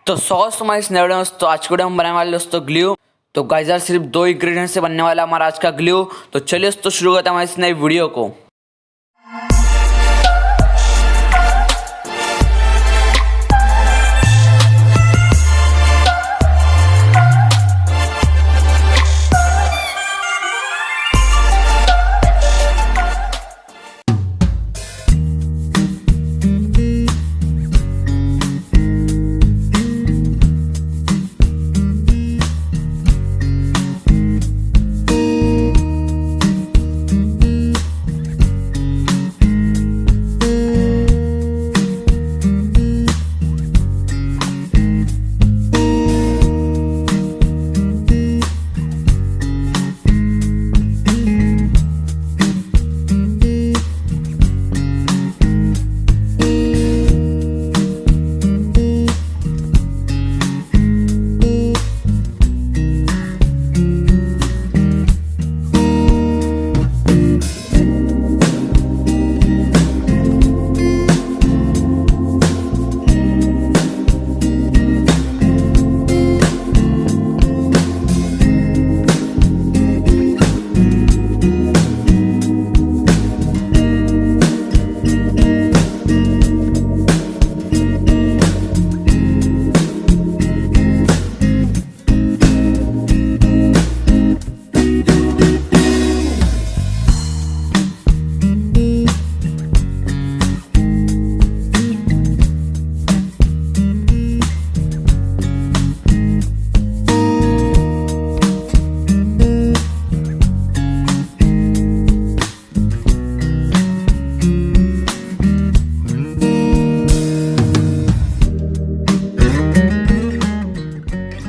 तो सॉस हमारे इस नए वीडियो में दोस्तों आज के वीडियो में बनाने वाले दोस्तों ग्लू। तो गाइस यार सिर्फ 2 इंग्रेडिएंट से बनने वाला हमारा आज का ग्लू। तो चलिए दोस्तों शुरू करते हैं हमारे इस नए वीडियो को।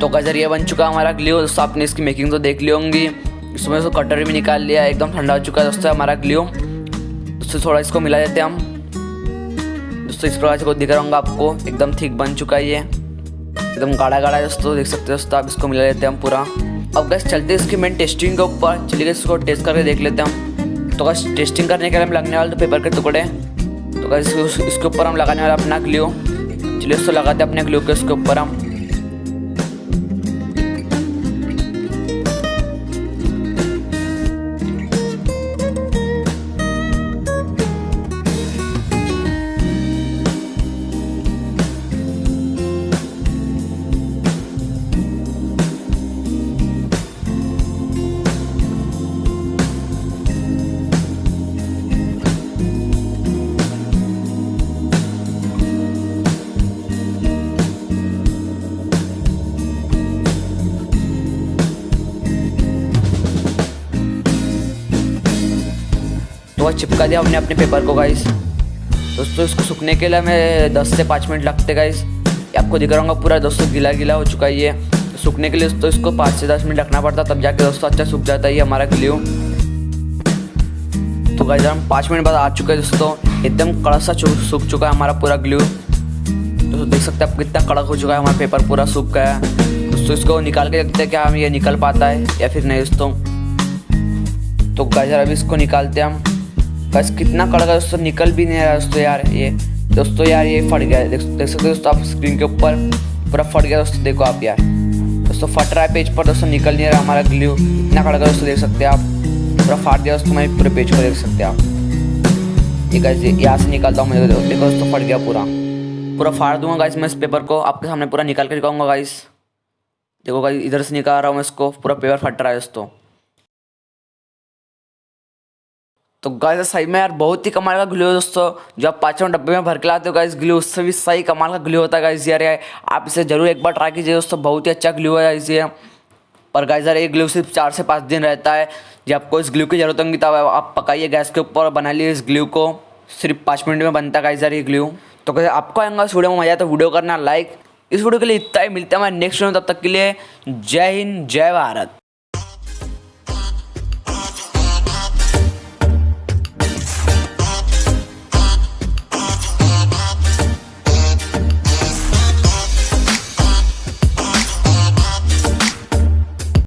तो गाइस ये बन चुका है हमारा ग्लू। दोस्तों आपने इसकी मेकिंग तो देख ली होंगी। इसमें से कटर भी निकाल लिया, एकदम ठंडा हो चुका है दोस्तों हमारा ग्लू। दोस्तों थोड़ा इसको मिला देते हैं हम। दोस्तों इस प्रकार से दिख रहा होगा आपको, एकदम ठीक बन चुका है, ये एकदम गाढ़ा गाढ़ा है दोस्तों, देख सकते हैं दोस्तों आप। इसको मिला देते हैं हम पूरा। अब गाइस चलते हैं इसकी मेन टेस्टिंग के ऊपर। चलिए इसको टेस्ट करके देख लेते हैं हम। तो गाइस टेस्टिंग करने के लिए हम लगने वाले तो पेपर के टुकड़े। तो गाइस इसके ऊपर हम लगाने वाले अपना ग्लू। चलिए इसको लगाते हैं अपने ग्लू के इसके ऊपर हम। तो चिपका दिया हमने अपने पेपर को गाइस। दोस्तों इसको सूखने के लिए हमें 10 से 5 मिनट लगते गाइस। आपको दिख रहा होगा पूरा दोस्तों गीला गीला हो चुका है ये। तो सूखने के लिए दोस्तों इसको 5 से 10 मिनट रखना पड़ता, तब जाके दोस्तों अच्छा सूख जाता है ये हमारा ग्लू। तो गाइस हम 5 मिनट बाद आ चुके हैं दोस्तों, एकदम कड़क सा सूख चुका है हमारा पूरा ग्लू। तो देख सकते हैं आप कितना कड़क हो चुका है हमारा पेपर, पूरा सूख गया है दोस्तों। इसको निकाल के देखते हैं क्या हम ये निकल पाता है या फिर नहीं दोस्तों। तो गाइस अभी इसको निकालते हैं हम। बस कितना कड़क है दोस्तों, निकल भी नहीं रहा दोस्तों यार ये। दोस्तों यार ये फट गया है, देख सकते हो दोस्तों आप स्क्रीन के ऊपर पूरा फट गया दोस्तों। देखो आप यार दोस्तों फट रहा है पेज पर दोस्तों, निकल नहीं रहा हमारा ग्लू। इतना कड़क है दोस्तों, देख सकते हैं आप पूरा फाट गया दोस्तों। मैं पूरे पेज को देख सकते हैं आप। ये गाइस यहाँ से निकालता हूँ मैं, देखो दोस्तों फट गया पूरा। पूरा फाड़ दूंगा गाइस मैं इस पेपर को, आपके सामने पूरा निकाल के दिखाऊंगा गाइस। देखो गाइस इधर से निकाल रहा हूँ मैं इसको, पूरा पेपर फट रहा है दोस्तों। तो गाइस सही में यार बहुत ही कमाल का ग्लू है दोस्तों। जो आप 5 डब्बे में भर के लाते हो गाइस ग्लू, उससे भी सही कमाल का ग्लू होता है गाइस यार। आप इसे जरूर एक बार ट्राई कीजिए दोस्तों, बहुत ही अच्छा ग्लू है गाइस ये। पर गाइस यार ये ग्लू सिर्फ 4 से 5 दिन रहता है। जब आपको इस ग्लू की जरूरत होगी तब आप पकाइए गैस के ऊपर और बना लिए इस ग्लू को। सिर्फ 5 मिनट में बनता है गाइस यार ये ग्लू। तो गाइस आपको आएगा इस वीडियो में मजा आया तो वीडियो करना लाइक। इस वीडियो के लिए इतना ही, मिलता है हमारे नेक्स्ट वीडियो में, तब तक के लिए जय हिंद जय भारत।